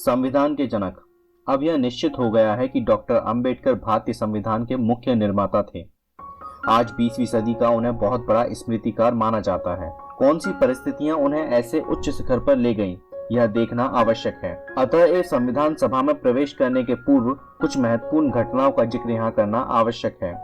संविधान के जनक। अब यह निश्चित हो गया है कि डॉक्टर अंबेडकर भारतीय संविधान के मुख्य निर्माता थे। आज 20वीं सदी का उन्हें बहुत बड़ा स्मृतिकार माना जाता है। कौन सी परिस्थितियां उन्हें ऐसे उच्च शिखर पर ले गईं, यह देखना आवश्यक है। अतः इस संविधान सभा में प्रवेश करने के पूर्व कुछ महत्वपूर्ण घटनाओं का जिक्र यहाँ करना आवश्यक है।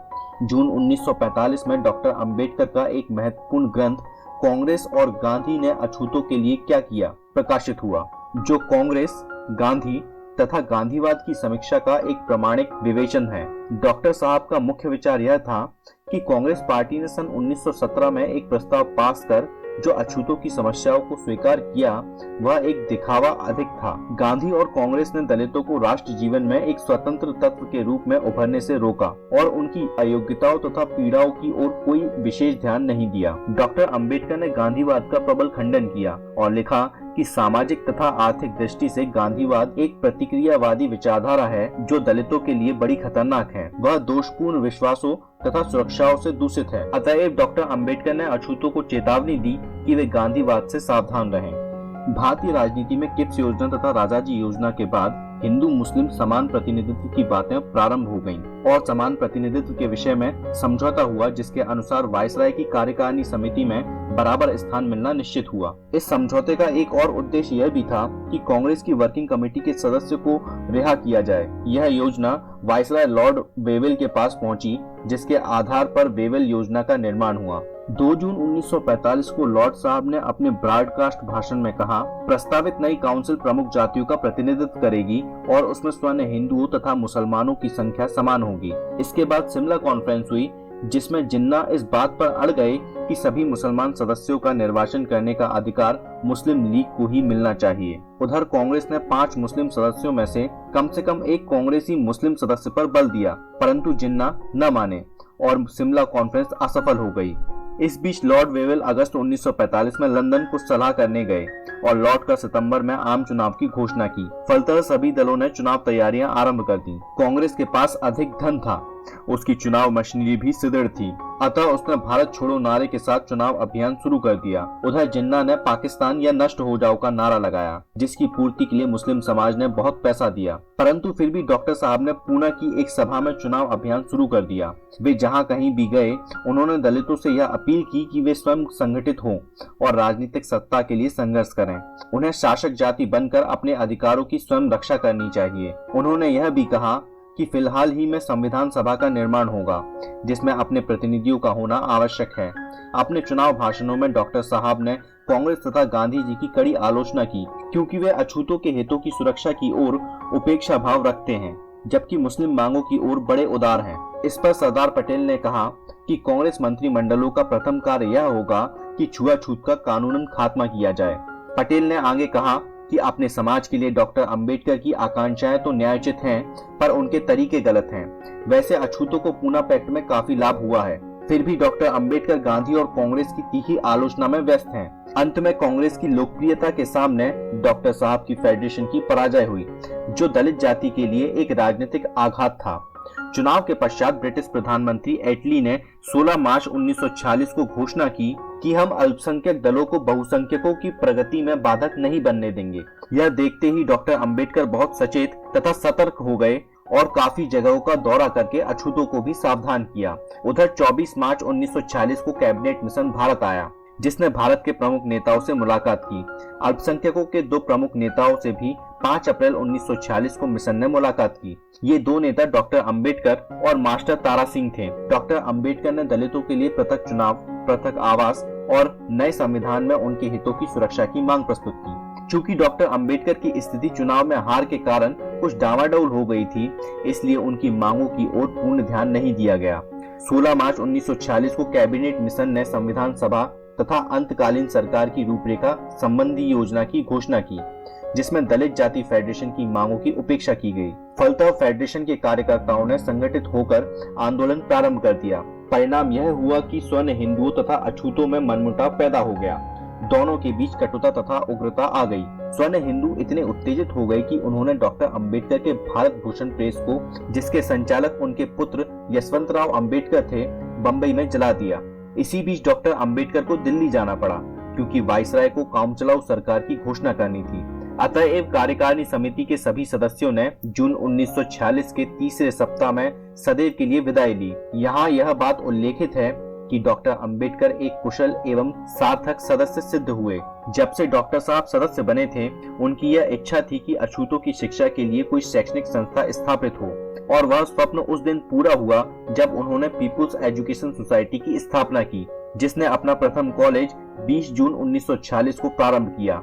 जून 1945 में डॉक्टर अंबेडकर का एक महत्वपूर्ण ग्रंथ कांग्रेस और गांधी ने अछूतों के लिए क्या किया प्रकाशित हुआ, जो कांग्रेस, गांधी तथा गांधीवाद की समीक्षा का एक प्रामाणिक विवेचन है। डॉक्टर साहब का मुख्य विचार यह था कि कांग्रेस पार्टी ने सन 1917 में एक प्रस्ताव पास कर जो अछूतों की समस्याओं को स्वीकार किया, वह एक दिखावा अधिक था। गांधी और कांग्रेस ने दलितों को राष्ट्र जीवन में एक स्वतंत्र तत्व के रूप में उभरने से रोका और उनकी अयोग्यताओं तथा पीड़ाओं की ओर कोई विशेष ध्यान नहीं दिया। डॉक्टर अंबेडकर ने गांधीवाद का प्रबल खंडन किया और लिखा कि सामाजिक तथा आर्थिक दृष्टि से गांधीवाद एक प्रतिक्रियावादी विचारधारा है जो दलितों के लिए बड़ी खतरनाक है। वह दोषपूर्ण विश्वासों तथा सुरक्षाओं से दूषित है। अतएव डॉक्टर अंबेडकर ने अछूतों को चेतावनी दी कि वे गांधीवाद से सावधान रहें। भारतीय राजनीति में किप्स योजना तथा राजाजी योजना के बाद हिंदू मुस्लिम समान प्रतिनिधित्व की बातें प्रारंभ हो गईं और समान प्रतिनिधित्व के विषय में समझौता हुआ, जिसके अनुसार वायसराय की कार्यकारिणी समिति में बराबर स्थान मिलना निश्चित हुआ। इस समझौते का एक और उद्देश्य यह भी था कि कांग्रेस की वर्किंग कमेटी के सदस्य को रिहा किया जाए। यह योजना वायसराय लॉर्ड वेवेल के पास पहुंची, जिसके आधार पर वेवेल योजना का निर्माण हुआ। 2 जून 1945 को लॉर्ड साहब ने अपने ब्रॉडकास्ट भाषण में कहा, प्रस्तावित नई काउंसिल प्रमुख जातियों का प्रतिनिधित्व करेगी और उसमें स्वर्ण हिंदुओं तथा मुसलमानों की संख्या समान होगी। इसके बाद शिमला कॉन्फ्रेंस हुई, जिसमें जिन्ना इस बात पर अड़ गए कि सभी मुसलमान सदस्यों का निर्वाचन करने का अधिकार मुस्लिम लीग को ही मिलना चाहिए। उधर कांग्रेस ने 5 मुस्लिम सदस्यों में से कम एक कांग्रेसी मुस्लिम सदस्य पर बल दिया, परंतु जिन्ना न माने और शिमला कॉन्फ्रेंस असफल हो गई। इस बीच लॉर्ड वेवेल अगस्त 1945 में लंदन कुछ सलाह करने गए और लौट कर सितंबर में आम चुनाव की घोषणा की। फलतः सभी दलों ने चुनाव तैयारियां आरंभ कर दी। कांग्रेस के पास अधिक धन था, उसकी चुनाव मशीनरी भी सुदृढ़ थी, अतः उसने भारत छोड़ो नारे के साथ चुनाव अभियान शुरू कर दिया। उधर जिन्ना ने पाकिस्तान या नष्ट हो जाओ का नारा लगाया, जिसकी पूर्ति के लिए मुस्लिम समाज ने बहुत पैसा दिया। परंतु फिर भी डॉक्टर साहब ने पूना की एक सभा में चुनाव अभियान शुरू कर दिया। वे जहां कहीं भी गए, उन्होंने दलितों से यह अपील की कि वे स्वयं संगठित हों और राजनीतिक सत्ता के लिए संघर्ष करें। उन्हें शासक जाति बनकर अपने अधिकारों की स्वयं रक्षा करनी चाहिए। उन्होंने यह भी कहा कि फिलहाल ही में संविधान सभा का निर्माण होगा, जिसमें अपने प्रतिनिधियों का होना आवश्यक है। अपने चुनाव भाषणों में डॉक्टर साहब ने कांग्रेस तथा गांधी जी की कड़ी आलोचना की, क्योंकि वे अछूतों के हितों की सुरक्षा की ओर उपेक्षा भाव रखते हैं, जबकि मुस्लिम मांगों की ओर बड़े उदार हैं। इस पर सरदार पटेल ने कहा कि कांग्रेस मंत्रिमंडलों का प्रथम कार्य यह होगा कि छुआछूत का कानूनन खात्मा किया जाए। पटेल ने आगे कहा कि अपने समाज के लिए डॉक्टर अंबेडकर की आकांक्षाएं तो न्यायोचित हैं, पर उनके तरीके गलत हैं। वैसे अछूतों को पूना पैक्ट में काफी लाभ हुआ है, फिर भी डॉक्टर अंबेडकर गांधी और कांग्रेस की तीखी आलोचना में व्यस्त हैं। अंत में कांग्रेस की लोकप्रियता के सामने डॉक्टर साहब की फेडरेशन की पराजय हुई, जो दलित जाति के लिए एक राजनीतिक आघात था। चुनाव के पश्चात ब्रिटिश प्रधानमंत्री एटली ने 16 मार्च 1946 को घोषणा की कि हम अल्पसंख्यक दलों को बहुसंख्यकों की प्रगति में बाधक नहीं बनने देंगे। यह देखते ही डॉक्टर अंबेडकर बहुत सचेत तथा सतर्क हो गए और काफी जगहों का दौरा करके अछूतों को भी सावधान किया। उधर 24 मार्च 1946 को कैबिनेट मिशन भारत आया, जिसने भारत के प्रमुख नेताओं से मुलाकात की। अल्पसंख्यकों के 2 प्रमुख नेताओं से भी 5 अप्रैल 1946 को मिशन ने मुलाकात की। ये 2 नेता डॉक्टर अंबेडकर और मास्टर तारा सिंह थे। डॉक्टर अंबेडकर ने दलितों के लिए पृथक चुनाव, पृथक आवास और नए संविधान में उनके हितों की सुरक्षा की मांग प्रस्तुत की। चूंकि डॉक्टर अंबेडकर की स्थिति चुनाव में हार के कारण कुछ डावाडोल हो गई थी, इसलिए उनकी मांगों की ओर पूर्ण ध्यान नहीं दिया गया। 16 मार्च 1946 को कैबिनेट मिशन ने संविधान सभा तथा अंतकालीन सरकार की रूपरेखा संबंधी योजना की घोषणा की, जिसमें दलित जाति फेडरेशन की मांगों की उपेक्षा की गई। फलतः फेडरेशन के कार्यकर्ताओं ने संगठित होकर आंदोलन प्रारंभ कर दिया। परिणाम यह हुआ कि स्वर्ण हिंदुओं तथा अछूतों में मनमुटाव पैदा हो गया। दोनों के बीच कटुता तथा उग्रता आ गई। स्वर्ण हिंदू इतने उत्तेजित हो गए कि उन्होंने डॉक्टर अंबेडकर के भारत भूषण प्रेस को, जिसके संचालक उनके पुत्र यशवंतराव अंबेडकर थे, बंबई में जला दिया। इसी बीच डॉक्टर अंबेडकर को दिल्ली जाना पड़ा, क्योंकि वायसराय को कामचलाऊ सरकार की घोषणा करनी थी। अतएव कार्यकारिणी समिति के सभी सदस्यों ने जून 1946 के तीसरे सप्ताह में सदैव के लिए विदाई ली। यहाँ यह बात उल्लेखित है कि डॉक्टर अंबेडकर एक कुशल एवं सार्थक सदस्य सिद्ध हुए। जब से डॉक्टर साहब सदस्य बने थे, उनकी यह इच्छा थी कि अछूतों की शिक्षा के लिए कोई शैक्षणिक संस्था स्थापित हो, और वह स्वप्न उस दिन पूरा हुआ जब उन्होंने पीपुल्स एजुकेशन सोसाइटी की स्थापना की, जिसने अपना प्रथम कॉलेज 20 जून 1946 को प्रारंभ किया।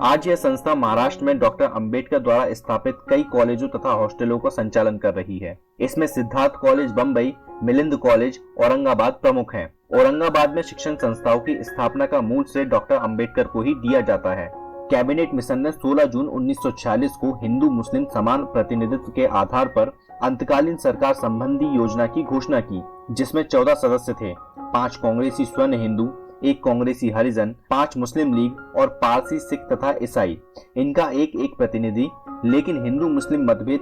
आज यह संस्था महाराष्ट्र में डॉक्टर अंबेडकर द्वारा स्थापित कई कॉलेजों तथा हॉस्टलों का संचालन कर रही है। इसमें सिद्धार्थ कॉलेज बम्बई, मिलिंद कॉलेज औरंगाबाद प्रमुख हैं। औरंगाबाद में शिक्षण संस्थाओं की स्थापना का मूल श्रेय डॉक्टर अंबेडकर को ही दिया जाता है। कैबिनेट मिशन ने 16 जून 1946 को हिंदू मुस्लिम समान प्रतिनिधित्व के आधार पर अंतकालीन सरकार संबंधी योजना की घोषणा की, जिसमें 14 सदस्य थे, 5 कांग्रेसी स्वर्ण हिंदू, 1 कांग्रेसी हरिजन, 5 मुस्लिम लीग और पारसी, सिख तथा ईसाई। इनका एक एक प्रतिनिधि। लेकिन हिंदू मुस्लिम मतभेद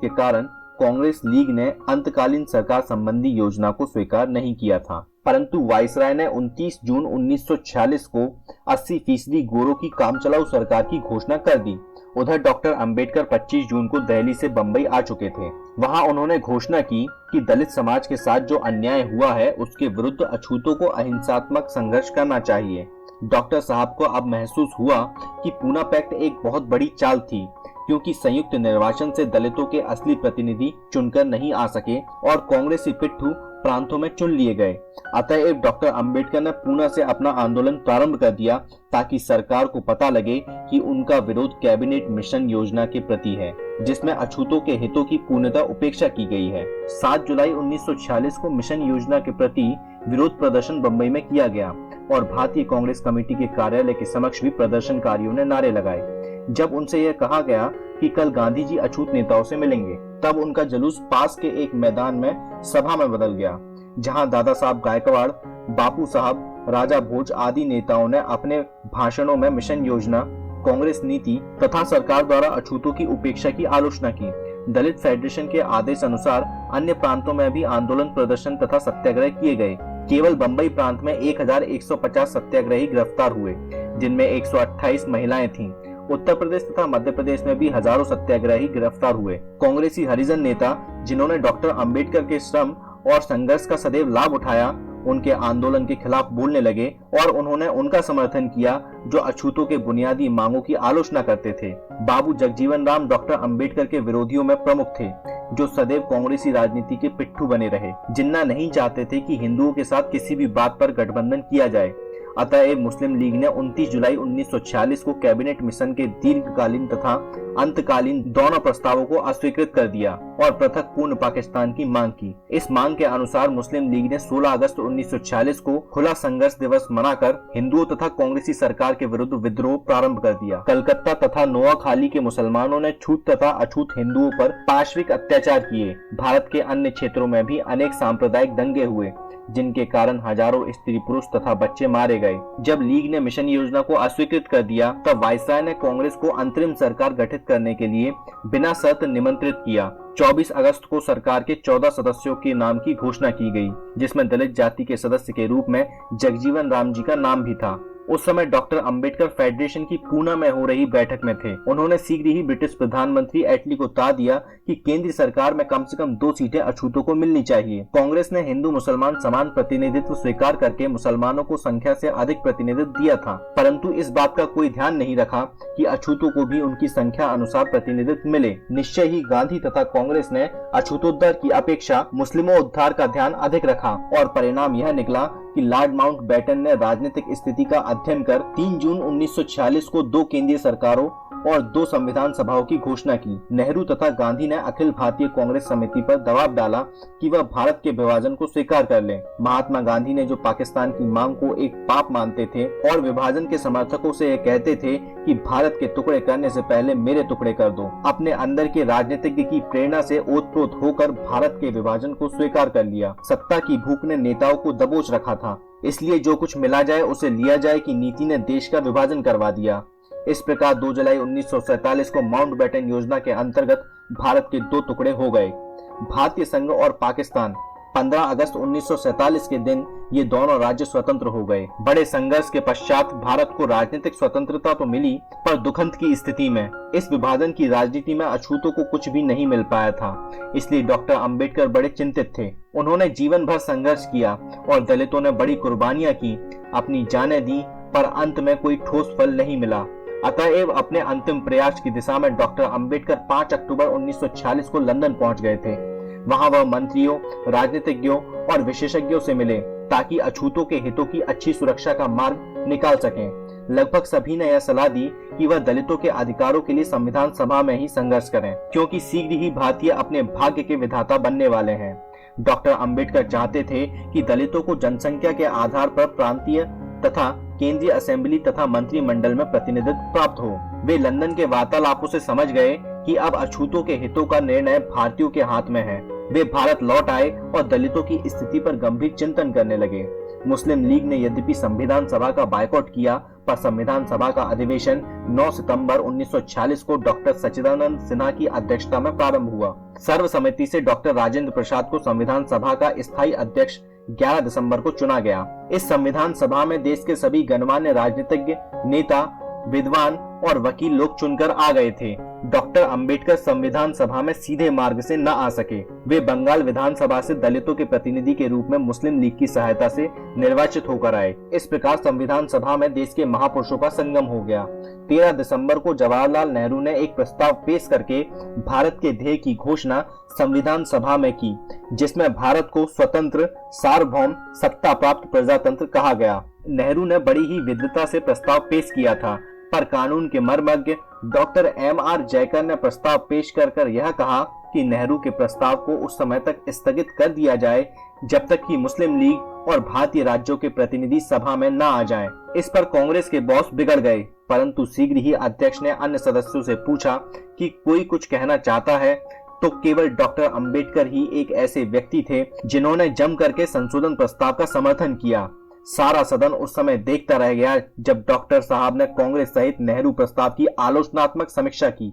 के कारण कांग्रेस लीग ने अंतकालीन सरकार संबंधी योजना को स्वीकार नहीं किया था, परंतु वायसराय ने 29 जून 1946 को 80% गोरों की कामचलाऊ सरकार की घोषणा कर दी। उधर डॉक्टर अंबेडकर 25 जून को दिल्ली से बंबई आ चुके थे। वहां उन्होंने घोषणा की कि दलित समाज के साथ जो अन्याय हुआ है उसके विरुद्ध अछूतों को अहिंसात्मक संघर्ष करना चाहिए। डॉक्टर साहब को अब महसूस हुआ कि पूना पैक्ट एक बहुत बड़ी चाल थी, क्योंकि संयुक्त निर्वाचन से दलितों के असली प्रतिनिधि चुनकर नहीं आ सके और कांग्रेसी पिट्ठू प्रांतों में चुन लिए गए। अतएव डॉक्टर अंबेडकर ने पूना से अपना आंदोलन प्रारंभ कर दिया, ताकि सरकार को पता लगे कि उनका विरोध कैबिनेट मिशन योजना के प्रति है, जिसमें अछूतों के हितों की पूर्णतः उपेक्षा की गई है। 7 जुलाई 1946 को मिशन योजना के प्रति विरोध प्रदर्शन बंबई में किया गया और भारतीय कांग्रेस कमेटी के कार्यालय के समक्ष भी प्रदर्शनकारियों ने नारे लगाए। जब उनसे यह कहा गया कि कल गांधी जी अछूत नेताओं से मिलेंगे, तब उनका जुलूस पास के एक मैदान में सभा में बदल गया, जहां दादा साहब गायकवाड़, बापू साहब, राजा भोज आदि नेताओं ने अपने भाषणों में मिशन योजना, कांग्रेस नीति तथा सरकार द्वारा अछूतों की उपेक्षा की आलोचना की। दलित फेडरेशन के आदेश अनुसार अन्य प्रांतों में भी आंदोलन, प्रदर्शन तथा सत्याग्रह किए गए। केवल बंबई प्रांत में 1150 सत्याग्रही गिरफ्तार हुए, जिनमें 128 महिलाएं थीं। उत्तर प्रदेश तथा मध्य प्रदेश में भी हजारों सत्याग्रही गिरफ्तार हुए। कांग्रेसी हरिजन नेता, जिन्होंने डॉक्टर अंबेडकर के श्रम और संघर्ष का सदैव लाभ उठाया, उनके आंदोलन के खिलाफ बोलने लगे और उन्होंने उनका समर्थन किया जो अछूतों के बुनियादी मांगों की आलोचना करते थे। बाबू जगजीवन राम डॉक्टर अंबेडकर के विरोधियों में प्रमुख थे, जो सदैव कांग्रेसी राजनीति के पिट्ठू बने रहे, जिन्ना नहीं चाहते थे कि हिंदुओं के साथ किसी भी बात पर गठबंधन किया जाए। अतएव मुस्लिम लीग ने 29 जुलाई 1946 को कैबिनेट मिशन के दीर्घकालीन तथा अंतकालीन दोनों प्रस्तावों को अस्वीकृत कर दिया और पृथक पूर्ण पाकिस्तान की मांग की। इस मांग के अनुसार मुस्लिम लीग ने 16 अगस्त 1946 को खुला संघर्ष दिवस मनाकर हिंदुओं तथा कांग्रेसी सरकार के विरुद्ध विद्रोह प्रारंभ कर दिया। कलकत्ता तथा नोआखाली के मुसलमानों ने छूत तथा अछूत हिंदुओं पर पाशविक अत्याचार किए। भारत के अन्य क्षेत्रों में भी अनेक सांप्रदायिक दंगे हुए, जिनके कारण हजारों स्त्री पुरुष तथा बच्चे मारे गए। जब लीग ने मिशन योजना को अस्वीकृत कर दिया, तब वायसराय ने कांग्रेस को अंतरिम सरकार गठित करने के लिए बिना शर्त निमंत्रित किया। 24 अगस्त को सरकार के 14 सदस्यों के नाम की घोषणा की गई, जिसमें दलित जाति के सदस्य के रूप में जगजीवन राम जी का नाम भी था। उस समय डॉक्टर अंबेडकर फेडरेशन की पूना में हो रही बैठक में थे। उन्होंने शीघ्र ही ब्रिटिश प्रधानमंत्री एटली को ता दिया कि केंद्रीय सरकार में कम से कम 2 सीटें अछूतों को मिलनी चाहिए। कांग्रेस ने हिंदू मुसलमान समान प्रतिनिधित्व स्वीकार करके मुसलमानों को संख्या से अधिक प्रतिनिधित्व दिया था, परंतु इस बात का कोई ध्यान नहीं रखा कि अछूतों को भी उनकी संख्या अनुसार प्रतिनिधित्व मिले। निश्चय ही गांधी तथा कांग्रेस ने अछूतोद्धार की अपेक्षा मुस्लिमों उद्धार का ध्यान अधिक रखा और परिणाम यह निकला कि लॉर्ड माउंटबेटन ने राजनीतिक स्थिति का अध्ययन कर 3 जून 1946 को 2 केंद्रीय सरकारों और 2 संविधान सभाओं की घोषणा की। नेहरू तथा गांधी ने अखिल भारतीय कांग्रेस समिति पर दबाव डाला कि वह भारत के विभाजन को स्वीकार कर ले। महात्मा गांधी ने जो पाकिस्तान की मांग को एक पाप मानते थे और विभाजन के समर्थकों से ये कहते थे कि भारत के टुकड़े करने से पहले मेरे टुकड़े कर दो, अपने अंदर के राजनीतिज्ञ की प्रेरणा से ओतप्रोत होकर भारत के विभाजन को स्वीकार कर लिया। सत्ता की भूख ने नेताओं को दबोच रखा था, इसलिए जो कुछ मिला जाए उसे लिया जाए की नीति ने देश का विभाजन करवा दिया। इस प्रकार 2 जुलाई 1947 को माउंटबेटन योजना के अंतर्गत भारत के 2 टुकड़े हो गए, भारतीय संघ और पाकिस्तान। 15 अगस्त 1947 के दिन ये दोनों राज्य स्वतंत्र हो गए। बड़े संघर्ष के पश्चात भारत को राजनीतिक स्वतंत्रता तो मिली, पर दुखंत की स्थिति में इस विभाजन की राजनीति में अछूतों को कुछ भी नहीं मिल पाया था। इसलिए डॉक्टर अंबेडकर बड़े चिंतित थे। उन्होंने जीवन भर संघर्ष किया और दलितों ने बड़ी कुर्बानियां की, अपनी जानें दी, पर अंत में कोई ठोस फल नहीं मिला। अतएव अपने अंतिम प्रयास की दिशा में डॉक्टर अंबेडकर 5 अक्टूबर 1946 को लंदन पहुंच गए थे। वहां वह मंत्रियों, राजनीतिज्ञों और विशेषज्ञों से मिले ताकि अछूतों के हितों की अच्छी सुरक्षा का मार्ग निकाल सकें। लगभग सभी ने यह सलाह दी कि वह दलितों के अधिकारों के लिए संविधान सभा में ही संघर्ष करें, क्योंकि शीघ्र ही भारतीय अपने भाग्य के विधाता बनने वाले हैं। डॉक्टर अंबेडकर चाहते थे कि दलितों को जनसंख्या के आधार पर प्रांतीय तथा केंद्रीय असेंबली तथा मंत्रिमंडल में प्रतिनिधित्व प्राप्त हो। वे लंदन के वार्तालापों से समझ गए कि अब अछूतों के हितों का निर्णय भारतीयों के हाथ में है। वे भारत लौट आए और दलितों की स्थिति पर गंभीर चिंतन करने लगे। मुस्लिम लीग ने यद्यपि संविधान सभा का बायकॉट किया, पर संविधान सभा का अधिवेशन 9 सितंबर 1946 को डॉक्टर सच्चिदानंद सिन्हा की अध्यक्षता में प्रारंभ हुआ। सर्वसम्मति से डॉक्टर राजेंद्र प्रसाद को संविधान सभा का स्थायी अध्यक्ष 11 दिसंबर को चुना गया। इस संविधान सभा में देश के सभी गणमान्य राजनीतिज्ञ, नेता, विद्वान और वकील लोग चुनकर आ गए थे। डॉक्टर अंबेडकर संविधान सभा में सीधे मार्ग से न आ सके। वे बंगाल विधानसभा से दलितों के प्रतिनिधि के रूप में मुस्लिम लीग की सहायता से निर्वाचित होकर आए। इस प्रकार संविधान सभा में देश के महापुरुषों का संगम हो गया। 13 दिसंबर को जवाहरलाल नेहरू ने एक प्रस्ताव पेश करके भारत के ध्येय की घोषणा संविधान सभा में की, जिसमें भारत को स्वतंत्र, सार्वभौम, सत्ता प्राप्त प्रजातंत्र कहा गया। नेहरू ने बड़ी ही विद्वता से प्रस्ताव पेश किया था, पर कानून के मर्मज्ञ डॉक्टर M.R. जयकर ने प्रस्ताव पेश कर यह कहा कि नेहरू के प्रस्ताव को उस समय तक स्थगित कर दिया जाए जब तक कि मुस्लिम लीग और भारतीय राज्यों के प्रतिनिधि सभा में न आ जाएं। इस पर कांग्रेस के बॉस बिगड़ गए, परंतु शीघ्र ही अध्यक्ष ने अन्य सदस्यों से पूछा कि कोई कुछ कहना चाहता है, तो केवल डॉक्टर अंबेडकर ही एक ऐसे व्यक्ति थे जिन्होंने जम करके संशोधन प्रस्ताव का समर्थन किया। सारा सदन उस समय देखता रह गया जब डॉक्टर साहब ने कांग्रेस सहित नेहरू प्रस्ताव की आलोचनात्मक समीक्षा की।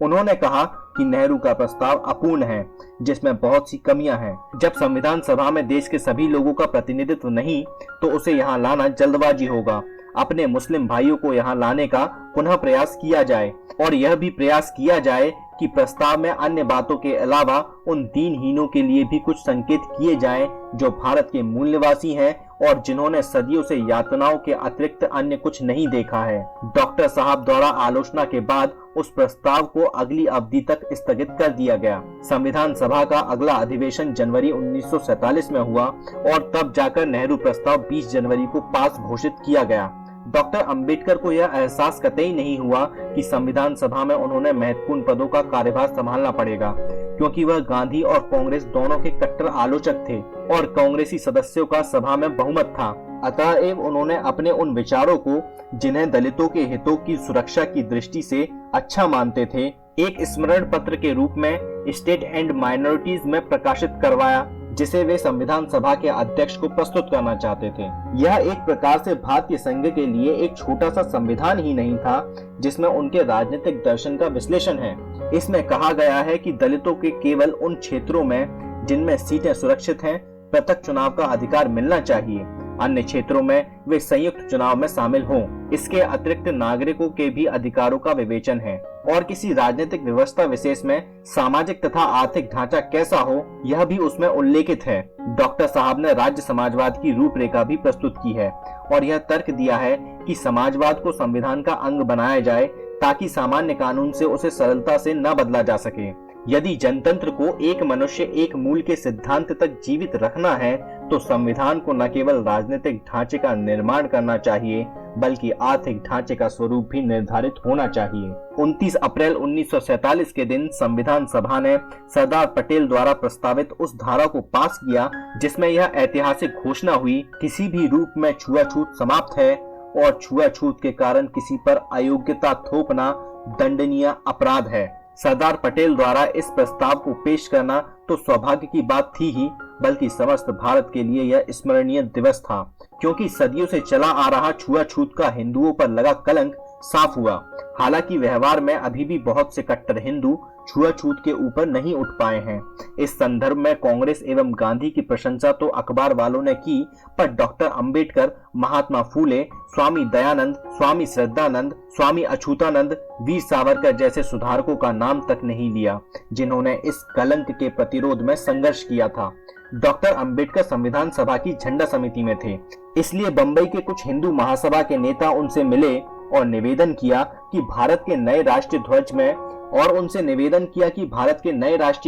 उन्होंने कहा कि नेहरू का प्रस्ताव अपूर्ण है, जिसमें बहुत सी कमियां हैं। जब संविधान सभा में देश के सभी लोगों का प्रतिनिधित्व नहीं, तो उसे यहाँ लाना जल्दबाजी होगा। अपने मुस्लिम भाइयों को यहाँ लाने का पुनः प्रयास किया जाए और यह भी प्रयास किया जाए कि प्रस्ताव में अन्य बातों के अलावा उन दीनहीनों के लिए भी कुछ संकेत किए जाएं जो भारत के मूल निवासी हैं और जिन्होंने सदियों से यातनाओं के अतिरिक्त अन्य कुछ नहीं देखा है। डॉक्टर साहब द्वारा आलोचना के बाद उस प्रस्ताव को अगली अवधि तक स्थगित कर दिया गया। संविधान सभा का अगला अधिवेशन जनवरी 1947 में हुआ और तब जाकर नेहरू प्रस्ताव 20 जनवरी को पास घोषित किया गया। डॉक्टर अंबेडकर को यह एहसास कतई नहीं हुआ कि संविधान सभा में उन्होंने महत्वपूर्ण पदों का कार्यभार संभालना पड़ेगा, क्योंकि वह गांधी और कांग्रेस दोनों के कट्टर आलोचक थे और कांग्रेसी सदस्यों का सभा में बहुमत था। अतएव उन्होंने अपने उन विचारों को, जिन्हें दलितों के हितों की सुरक्षा की दृष्टि से अच्छा मानते थे, एक स्मरण पत्र के रूप में स्टेट एंड माइनॉरिटीज में प्रकाशित करवाया, जिसे वे संविधान सभा के अध्यक्ष को प्रस्तुत करना चाहते थे। यह एक प्रकार से भारतीय संघ के लिए एक छोटा सा संविधान ही नहीं था, जिसमें उनके राजनीतिक दर्शन का विश्लेषण है। इसमें कहा गया है कि दलितों के केवल उन क्षेत्रों में जिनमें सीटें सुरक्षित हैं, पृथक चुनाव का अधिकार मिलना चाहिए। अन्य क्षेत्रों में वे संयुक्त चुनाव में शामिल हों। इसके अतिरिक्त नागरिकों के भी अधिकारों का विवेचन है और किसी राजनीतिक व्यवस्था विशेष में सामाजिक तथा आर्थिक ढांचा कैसा हो, यह भी उसमें उल्लेखित है। डॉक्टर साहब ने राज्य समाजवाद की रूपरेखा भी प्रस्तुत की है और यह तर्क दिया है कि समाजवाद को संविधान का अंग बनाया जाए ताकि सामान्य कानून से उसे सरलता से न बदला जा सके। यदि जनतंत्र को एक मनुष्य एक मूल के सिद्धांत तक जीवित रखना है, तो संविधान को न केवल राजनीतिक ढांचे का निर्माण करना चाहिए, बल्कि आर्थिक ढांचे का स्वरूप भी निर्धारित होना चाहिए। 29 अप्रैल 1947 के दिन संविधान सभा ने सरदार पटेल द्वारा प्रस्तावित उस धारा को पास किया, जिसमें यह ऐतिहासिक घोषणा हुई, किसी भी रूप में छुआछूत समाप्त है और छुआछूत के कारण किसी पर अयोग्यता थोपना दंडनीय अपराध है। सरदार पटेल द्वारा इस प्रस्ताव को पेश करना तो सौभाग्य की बात थी ही, बल्कि समस्त भारत के लिए यह स्मरणीय दिवस था, क्योंकि सदियों से चला आ रहा छुआछूत का हिंदुओं पर लगा कलंक साफ हुआ। हालांकि व्यवहार में अभी भी बहुत से कट्टर हिंदू छुआछूत के ऊपर नहीं उठ पाए हैं। इस संदर्भ में कांग्रेस एवं गांधी की प्रशंसा तो अखबार वालों ने की, पर डॉक्टर अंबेडकर, महात्मा फूले, स्वामी दयानंद, स्वामी श्रद्धानंद, स्वामी अछूतानंद, वीर सावरकर जैसे सुधारकों का नाम तक नहीं लिया, जिन्होंने इस कलंक के प्रतिरोध में संघर्ष किया था। डॉक्टर अंबेडकर संविधान सभा की झंडा समिति में थे, इसलिए बंबई के कुछ हिंदू महासभा के नेता उनसे मिले और निवेदन किया कि भारत के नए राष्ट्रीय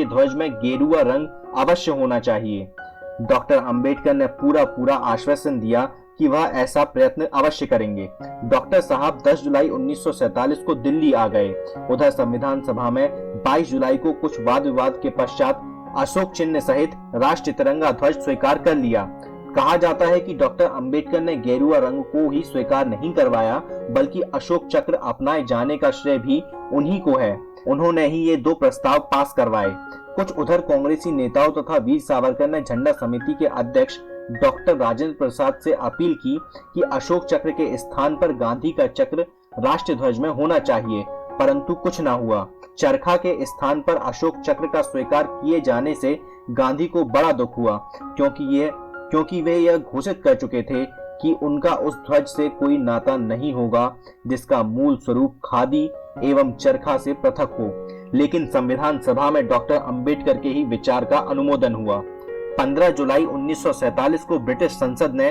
ध्वज में गेरुआ रंग अवश्य होना चाहिए। डॉक्टर अंबेडकर ने पूरा आश्वासन दिया कि वह ऐसा प्रयत्न अवश्य करेंगे। डॉक्टर साहब 10 जुलाई 1947 को दिल्ली आ गए। उधर संविधान सभा में 22 जुलाई को कुछ वाद विवाद के पश्चात अशोक चिन्ह सहित राष्ट्रीय तिरंगा ध्वज स्वीकार कर लिया। कहा जाता है कि डॉक्टर अंबेडकर ने गेरुआ रंग को ही स्वीकार नहीं करवाया, बल्कि अशोक चक्र अपनाए जाने का श्रेय भी उन्हीं को है। उन्होंने ही ये 2 प्रस्ताव पास करवाए। कुछ उधर कांग्रेसी नेताओं तथा वीर सावरकर ने झंडा समिति के अध्यक्ष डॉक्टर राजेंद्र प्रसाद से अपील की कि अशोक चक्र के स्थान पर गांधी का चक्र राष्ट्रीय ध्वज में होना चाहिए, परंतु कुछ न हुआ। चरखा के स्थान पर अशोक चक्र का स्वीकार किए जाने से गांधी को बड़ा दुख हुआ, क्योंकि वे यह घोषित कर चुके थे कि उनका उस ध्वज से कोई नाता नहीं होगा जिसका मूल स्वरूप खादी एवं चरखा से पृथक हो। लेकिन संविधान सभा में डॉक्टर अंबेडकर के ही विचार का अनुमोदन हुआ। 15 जुलाई 1947 को ब्रिटिश संसद ने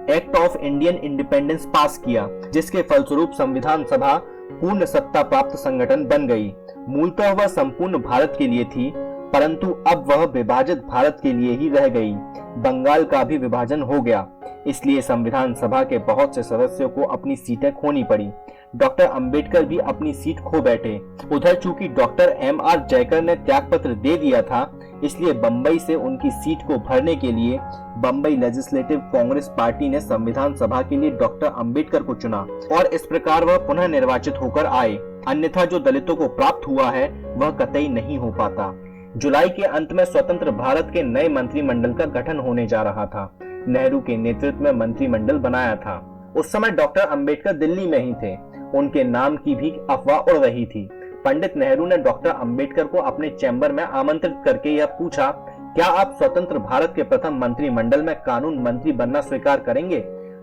एक्ट ऑफ इंडियन इंडिपेंडेंस पास किया, जिसके फलस्वरूप संविधान सभा पूर्ण सत्ता प्राप्त संगठन बन गई। मूलतः वह संपूर्ण भारत के लिए थी, परंतु अब वह विभाजित भारत के लिए ही रह गई। बंगाल का भी विभाजन हो गया, इसलिए संविधान सभा के बहुत से सदस्यों को अपनी सीटें खोनी पड़ी। डॉक्टर अंबेडकर भी अपनी सीट खो बैठे। उधर चूंकि डॉक्टर M.R. जयकर ने त्यागपत्र दे दिया था, इसलिए बंबई से उनकी सीट को भरने के लिए बंबई लेजिस्लेटिव कांग्रेस पार्टी ने संविधान सभा के लिए डॉक्टर अंबेडकर को चुना और इस प्रकार वह पुनः निर्वाचित होकर आए। अन्यथा जो दलितों को प्राप्त हुआ है वह कतई नहीं हो पाता। जुलाई के अंत में स्वतंत्र भारत के नए मंत्रिमंडल का गठन होने जा रहा था। नेहरू के नेतृत्व में मंत्रिमंडल बनाया था। उस समय डॉक्टर अंबेडकर दिल्ली में ही थे। उनके नाम की भी अफवाह उड़ रही थी। पंडित नेहरू ने डॉक्टर अंबेडकर को अपने चैम्बर में आमंत्रित करके यह पूछा, क्या आप स्वतंत्र भारत के प्रथम मंत्रिमंडल में कानून मंत्री बनना स्वीकार करेंगे?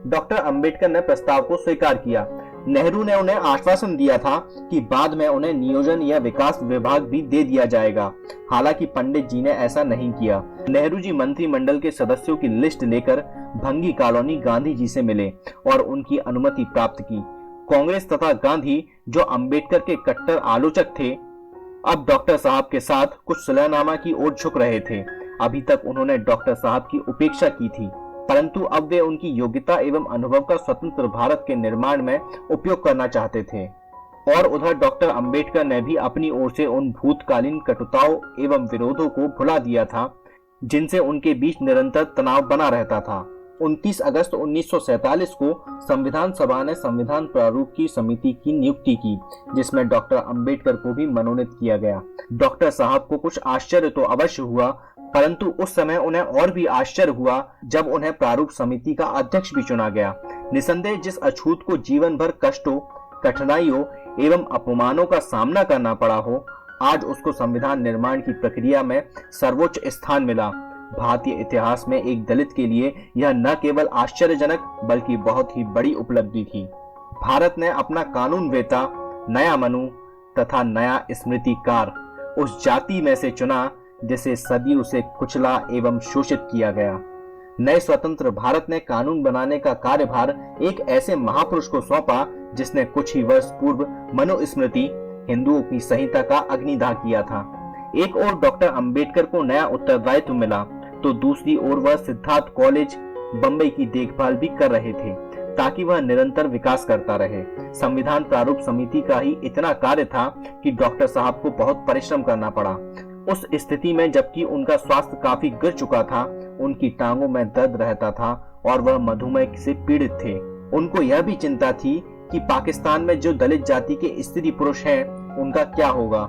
डॉक्टर अंबेडकर ने प्रस्ताव को स्वीकार किया। नेहरू ने उन्हें आश्वासन दिया था कि बाद में उन्हें नियोजन या विकास विभाग भी दे दिया जाएगा। हालांकि पंडित जी ने ऐसा नहीं किया। नेहरू जी मंत्रिमंडल के सदस्यों की लिस्ट लेकर भंगी कॉलोनी गांधी जी से मिले और उनकी अनुमति प्राप्त की। कांग्रेस तथा गांधी, जो अंबेडकर के कट्टर आलोचक थे, अब डॉक्टर साहब के साथ कुछ सुलहनामा की ओर झुक रहे थे। अभी तक उन्होंने डॉक्टर साहब की उपेक्षा की थी, परंतु अब वे उनकी योग्यता एवं अनुभव का स्वतंत्र भारत के निर्माण में उपयोग करना चाहते थे। और उधर डॉक्टर अंबेडकर ने भी अपनी ओर से उन भूतकालीन कटुताओं एवं विरोधों को भुला दिया था, जिनसे उनके बीच निरंतर तनाव बना रहता था। 29 अगस्त 1947 को संविधान सभा ने संविधान प्रारूप की समिति की नियुक्ति की, जिसमें डॉक्टर अंबेडकर को भी मनोनीत किया गया। डॉक्टर साहब को कुछ आश्चर्य तो अवश्य हुआ, परंतु उस समय उन्हें और भी आश्चर्य हुआ जब उन्हें प्रारूप समिति का अध्यक्ष भी चुना गया। निसंदेह जिस अछूत को जीवन भर कष्टों, कठिनाइयों एवं अपमानों का सामना करना पड़ा हो, आज उसको संविधान निर्माण की प्रक्रिया में सर्वोच्च स्थान मिला। भारतीय इतिहास में एक दलित के लिए यह न केवल आश्चर्यजनक बल्कि बहुत ही बड़ी उपलब्धि थी। भारत ने अपना कानून वेता, नया मनु तथा नया स्मृतिकार उस जाति में से चुना जिसे सदियों से कुचला एवं शोषित किया गया। नए स्वतंत्र भारत ने कानून बनाने का कार्यभार एक ऐसे महापुरुष को सौंपा जिसने कुछ ही वर्ष पूर्व मनुस्मृति, हिंदुओं की संहिता का अग्निदाह किया था। एक ओर डॉक्टर अंबेडकर को नया उत्तरदायित्व मिला, तो दूसरी ओर वह सिद्धार्थ कॉलेज बंबई की देखभाल भी कर रहे थे, ताकि वह निरंतर विकास करता रहे। संविधान प्रारूप समिति का ही इतना कार्य था कि डॉक्टर साहब को बहुत परिश्रम करना पड़ा। उस स्थिति में जबकि उनका स्वास्थ्य काफी गिर चुका था, उनकी टांगों में दर्द रहता था और वह मधुमेह से पीड़ित थे। उनको यह भी चिंता थी कि पाकिस्तान में जो दलित जाति के स्त्री पुरुष हैं, उनका क्या होगा।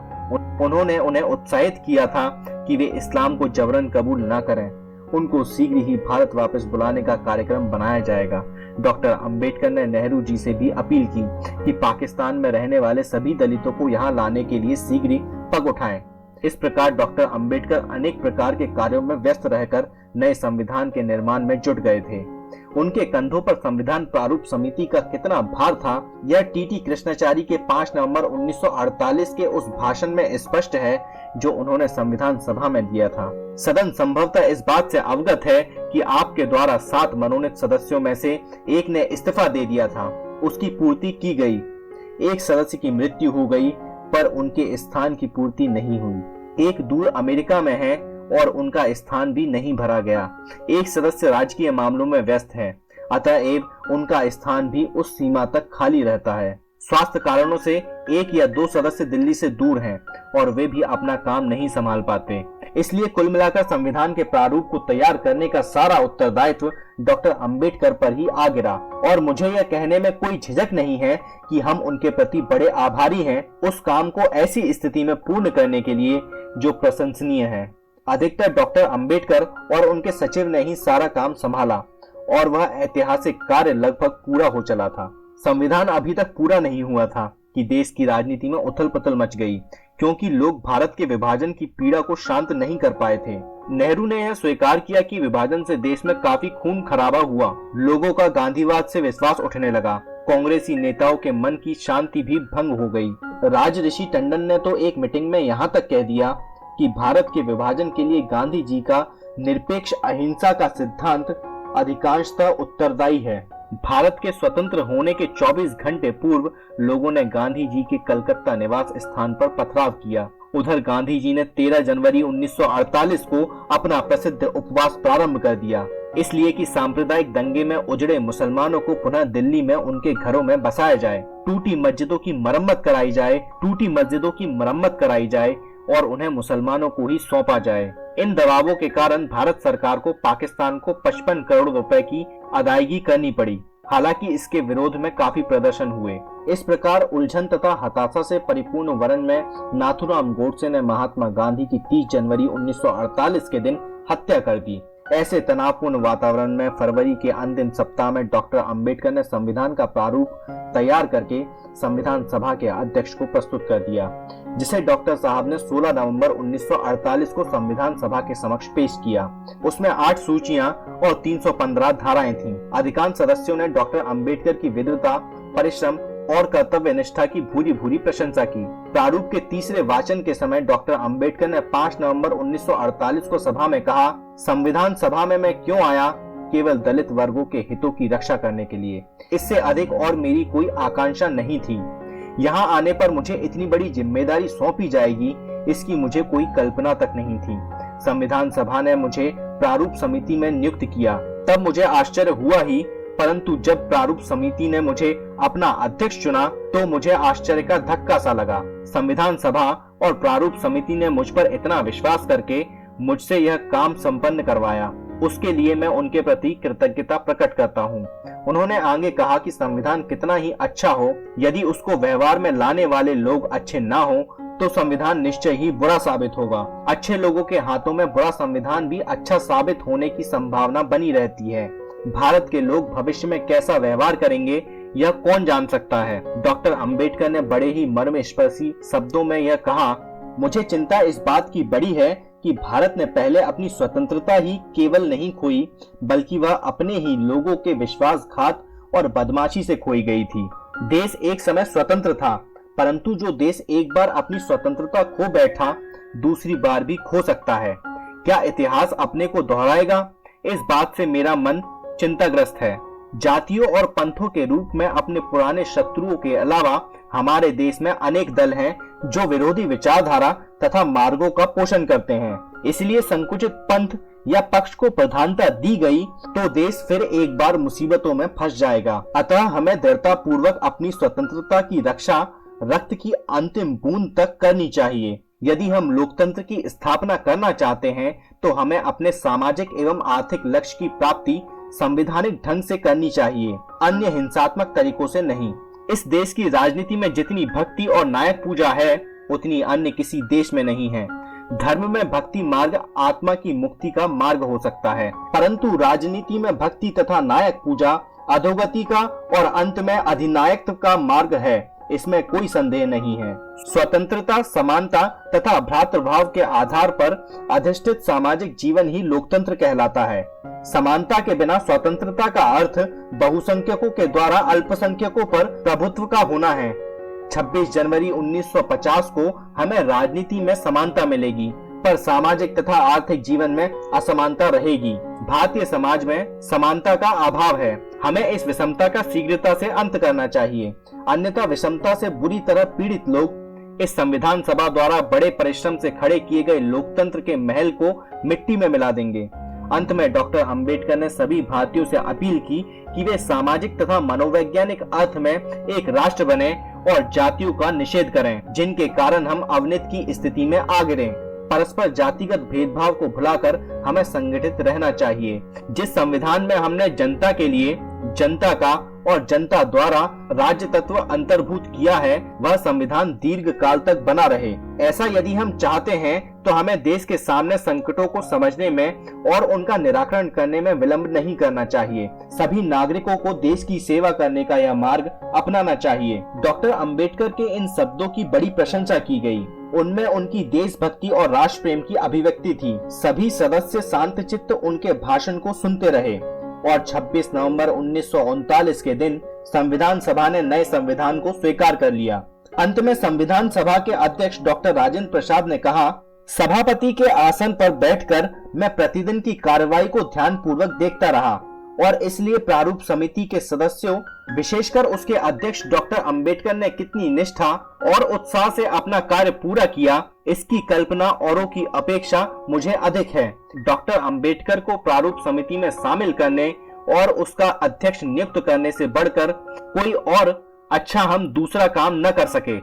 उन्होंने उन्हें उत्साहित किया था कि वे इस्लाम को जबरन कबूल न करें। उनको शीघ्र ही भारत वापस बुलाने का कार्यक्रम बनाया जाएगा। डॉक्टर अंबेडकर ने नेहरू जी से भी अपील की कि पाकिस्तान में रहने वाले सभी दलितों को यहाँ लाने के लिए शीघ्र ही पग उठाएं। इस प्रकार डॉक्टर अंबेडकर अनेक प्रकार के कार्यों में व्यस्त रहकर नए संविधान के निर्माण में जुट गए थे। उनके कंधों पर संविधान प्रारूप समिति का कितना भार था, यह टीटी कृष्णाचारी के 5 नवंबर 1948 के उस भाषण में स्पष्ट है जो उन्होंने संविधान सभा में दिया था। सदन संभवतः इस बात से अवगत है कि आपके द्वारा 7 मनोनीत सदस्यों में से एक ने इस्तीफा दे दिया था, उसकी पूर्ति की गई। एक सदस्य की मृत्यु हो गई पर उनके स्थान की पूर्ति नहीं हुई। एक दूर अमेरिका में है और उनका स्थान भी नहीं भरा गया। एक सदस्य राजकीय मामलों में व्यस्त है, अतएव उनका स्थान भी उस सीमा तक खाली रहता है। स्वास्थ्य कारणों से 1 या 2 सदस्य दिल्ली से दूर हैं और वे भी अपना काम नहीं संभाल पाते। इसलिए कुल मिलाकर संविधान के प्रारूप को तैयार करने का सारा उत्तरदायित्व डॉक्टर अंबेडकर पर ही आ गिरा और मुझे यह कहने में कोई झिझक नहीं है कि हम उनके प्रति बड़े आभारी हैं उस काम को ऐसी स्थिति में पूर्ण करने के लिए जो प्रशंसनीय है। अधिकतर डॉक्टर अंबेडकर और उनके सचिव ने ही सारा काम संभाला और वह ऐतिहासिक कार्य लगभग पूरा हो चला था। संविधान अभी तक पूरा नहीं हुआ था कि देश की राजनीति में उथल पुथल मच गई, क्योंकि लोग भारत के विभाजन की पीड़ा को शांत नहीं कर पाए थे। नेहरू ने यह स्वीकार किया कि विभाजन से देश में काफी खून खराबा हुआ। लोगों का गांधीवाद से विश्वास उठने लगा। कांग्रेसी नेताओं के मन की शांति भी भंग हो गई। राजऋषि टंडन ने तो एक मीटिंग में यहाँ तक कह दिया कि भारत के विभाजन के लिए गांधी जी का निरपेक्ष अहिंसा का सिद्धांत अधिकांशतः उत्तरदायी है। भारत के स्वतंत्र होने के 24 घंटे पूर्व लोगों ने गांधी जी के कलकत्ता निवास स्थान पर पथराव किया। उधर गांधी जी ने 13 जनवरी 1948 को अपना प्रसिद्ध उपवास प्रारंभ कर दिया, इसलिए कि सांप्रदायिक दंगे में उजड़े मुसलमानों को पुनः दिल्ली में उनके घरों में बसाया जाए, टूटी मस्जिदों की मरम्मत कराई जाए और उन्हें मुसलमानों को ही सौंपा जाए। इन दबावों के कारण भारत सरकार को पाकिस्तान को 55 करोड़ रुपए की अदायगी करनी पड़ी। हालांकि इसके विरोध में काफी प्रदर्शन हुए। इस प्रकार उलझन तथा हताशा से परिपूर्ण वरण में नाथूराम गोडसे ने महात्मा गांधी की 30 जनवरी 1948 के दिन हत्या कर दी। ऐसे तनावपूर्ण वातावरण में फरवरी के अंतिम सप्ताह में डॉक्टर अंबेडकर ने संविधान का प्रारूप तैयार करके संविधान सभा के अध्यक्ष को प्रस्तुत कर दिया, जिसे डॉक्टर साहब ने 16 नवंबर 1948 को संविधान सभा के समक्ष पेश किया। उसमें 8 सूचियां और 315 धाराएं थीं। अधिकांश सदस्यों ने डॉक्टर अंबेडकर की विद्वता, परिश्रम और कर्तव्य निष्ठा की भूरी भूरी प्रशंसा की। प्रारूप के तीसरे वाचन के समय डॉक्टर अंबेडकर ने 5 नवंबर 1948 को सभा में कहा, संविधान सभा में मैं क्यों आया? केवल दलित वर्गों के हितों की रक्षा करने के लिए। इससे अधिक और मेरी कोई आकांक्षा नहीं थी। यहाँ आने पर मुझे इतनी बड़ी जिम्मेदारी सौंपी जाएगी, इसकी मुझे कोई कल्पना तक नहीं थी। संविधान सभा ने मुझे प्रारूप समिति में नियुक्त किया, तब मुझे आश्चर्य हुआ ही, परंतु जब प्रारूप समिति ने मुझे अपना अध्यक्ष चुना तो मुझे आश्चर्य का धक्का सा लगा। संविधान सभा और प्रारूप समिति ने मुझ पर इतना विश्वास करके मुझसे यह काम संपन्न करवाया, उसके लिए मैं उनके प्रति कृतज्ञता प्रकट करता हूँ। उन्होंने आगे कहा कि संविधान कितना ही अच्छा हो, यदि उसको व्यवहार में लाने वाले लोग अच्छे ना हो तो संविधान निश्चय ही बुरा साबित होगा। अच्छे लोगों के हाथों में बुरा संविधान भी अच्छा साबित होने की संभावना बनी रहती है। भारत के लोग भविष्य में कैसा व्यवहार करेंगे यह कौन जान सकता है। डॉक्टर अंबेडकर ने बड़े ही मर्मस्पर्शी शब्दों में यह कहा, मुझे चिंता इस बात की बड़ी है कि भारत ने पहले अपनी स्वतंत्रता ही केवल नहीं खोई, बल्कि वह अपने ही लोगों के विश्वासघात और बदमाशी से खोई गई थी। देश एक समय स्वतंत्र था, परंतु जो देश एक बार अपनी स्वतंत्रता खो बैठा, दूसरी बार भी खो सकता है। क्या इतिहास अपने को दोहराएगा? इस बात से मेरा मन चिंताग्रस्त है। जातियों और पंथों के रूप में अपने पुराने शत्रुओं के अलावा हमारे देश में अनेक दल हैं जो विरोधी विचारधारा तथा मार्गों का पोषण करते हैं। इसलिए संकुचित पंथ या पक्ष को प्रधानता दी गई तो देश फिर एक बार मुसीबतों में फंस जाएगा। अतः हमें दृढ़ता पूर्वक अपनी स्वतंत्रता की रक्षा रक्त की अंतिम बूंद तक करनी चाहिए। यदि हम लोकतंत्र की स्थापना करना चाहते हैं तो हमें अपने सामाजिक एवं आर्थिक लक्ष्य की प्राप्ति संवैधानिक ढंग से करनी चाहिए, अन्य हिंसात्मक तरीकों से नहीं। इस देश की राजनीति में जितनी भक्ति और नायक पूजा है उतनी अन्य किसी देश में नहीं है। धर्म में भक्ति मार्ग आत्मा की मुक्ति का मार्ग हो सकता है, परंतु राजनीति में भक्ति तथा नायक पूजा अधोगति का और अंत में अधिनायकत्व का मार्ग है, इसमें कोई संदेह नहीं है। स्वतंत्रता, समानता तथा भ्रातृभाव के आधार पर अधिष्ठित सामाजिक जीवन ही लोकतंत्र कहलाता है। समानता के बिना स्वतंत्रता का अर्थ बहुसंख्यकों के द्वारा अल्पसंख्यकों पर प्रभुत्व का होना है। 26 जनवरी 1950 को हमें राजनीति में समानता मिलेगी, पर सामाजिक तथा आर्थिक जीवन में असमानता रहेगी। भारतीय समाज में समानता का अभाव है। हमें इस विषमता का शीघ्रता से अंत करना चाहिए, अन्यथा विषमता से बुरी तरह पीड़ित लोग इस संविधान सभा द्वारा बड़े परिश्रम से खड़े किए गए लोकतंत्र के महल को मिट्टी में मिला देंगे। अंत में डॉक्टर अंबेडकर ने सभी भारतीयों से अपील की कि वे सामाजिक तथा मनोवैज्ञानिक अर्थ में एक राष्ट्र बने और जातियों का निषेध करें, जिनके कारण हम अवनति की स्थिति में आ गिरे। परस्पर जातिगत भेदभाव को भुलाकर हमें संगठित रहना चाहिए। जिस संविधान में हमने जनता के लिए, जनता का और जनता द्वारा राज्य तत्व अंतर्भूत किया है, वह संविधान दीर्घ काल तक बना रहे। ऐसा यदि हम चाहते हैं तो हमें देश के सामने संकटों को समझने में और उनका निराकरण करने में विलंब नहीं करना चाहिए। सभी नागरिकों को देश की सेवा करने का यह मार्ग अपनाना चाहिए। डॉक्टर अंबेडकर के इन शब्दों की बड़ी प्रशंसा की गई। उनमें उनकी देशभक्ति और राष्ट्र प्रेम की अभिव्यक्ति थी। सभी सदस्य शांतचित्त उनके भाषण को सुनते रहे और 26 नवंबर 1939 के दिन संविधान सभा ने नए संविधान को स्वीकार कर लिया। अंत में संविधान सभा के अध्यक्ष डॉक्टर राजेंद्र प्रसाद ने कहा, सभापति के आसन पर बैठकर मैं प्रतिदिन की कार्रवाई को ध्यानपूर्वक देखता रहा और इसलिए प्रारूप समिति के सदस्यों, विशेषकर उसके अध्यक्ष डॉक्टर अंबेडकर ने कितनी निष्ठा और उत्साह से अपना कार्य पूरा किया, इसकी कल्पना औरों की अपेक्षा मुझे अधिक है। डॉक्टर अंबेडकर को प्रारूप समिति में शामिल करने और उसका अध्यक्ष नियुक्त करने से बढ़कर कोई और अच्छा हम दूसरा काम न कर सके।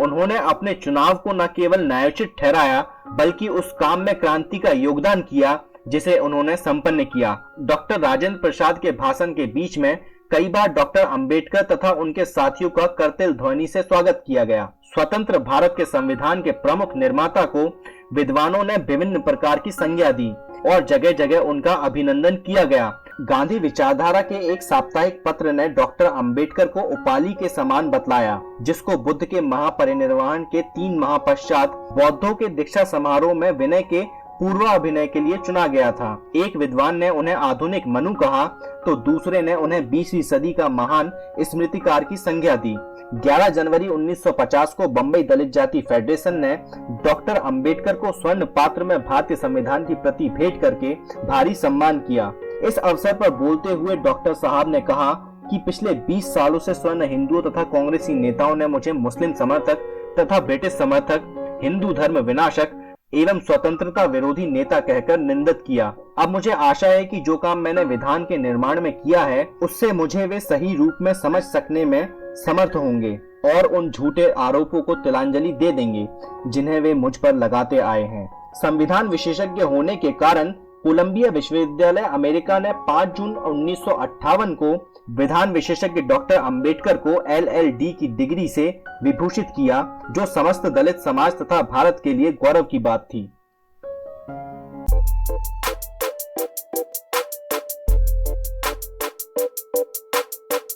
उन्होंने अपने चुनाव को न केवल न्यायोचित ठहराया, बल्कि उस काम में क्रांति का योगदान किया जिसे उन्होंने संपन्न किया। डॉक्टर राजेंद्र प्रसाद के भाषण के बीच में कई बार डॉक्टर अंबेडकर तथा उनके साथियों का करतल ध्वनि से स्वागत किया गया। स्वतंत्र भारत के संविधान के प्रमुख निर्माता को विद्वानों ने विभिन्न प्रकार की संज्ञा दी और जगह जगह उनका अभिनंदन किया गया। गांधी विचारधारा के एक साप्ताहिक पत्र ने डॉक्टर अंबेडकर को उपालि के समान बतलाया, जिसको बुद्ध के महापरिनिर्वाण के 3 माह पश्चात बौद्धों के दीक्षा समारोह में विनय के पूर्वाभिनय के लिए चुना गया था। एक विद्वान ने उन्हें आधुनिक मनु कहा तो दूसरे ने उन्हें 20वीं सदी का महान स्मृतिकार की संज्ञा दी। 11 जनवरी 1950 को बंबई दलित जाति फेडरेशन ने डॉक्टर अंबेडकर को स्वर्ण पात्र में भारतीय संविधान की प्रति भेंट करके भारी सम्मान किया। इस अवसर पर बोलते हुए डॉक्टर साहब ने कहा कि पिछले 20 सालों से स्वर्ण हिंदुओं तथा कांग्रेसी नेताओं ने मुझे मुस्लिम समर्थक तथा ब्रिटिश समर्थक, हिंदू धर्म विनाशक एवं स्वतंत्रता विरोधी नेता कहकर निंदित किया। अब मुझे आशा है कि जो काम मैंने विधान के निर्माण में किया है, उससे मुझे वे सही रूप में समझ सकने में समर्थ होंगे और उन झूठे आरोपों को तिलांजलि दे देंगे जिन्हें वे मुझ पर लगाते आए हैं। संविधान विशेषज्ञ होने के कारण कोलंबिया विश्वविद्यालय अमेरिका ने 5 जून 1958 को विधान विशेषज्ञ डॉक्टर अंबेडकर को LL.D की डिग्री से विभूषित किया, जो समस्त दलित समाज तथा भारत के लिए गौरव की बात थी।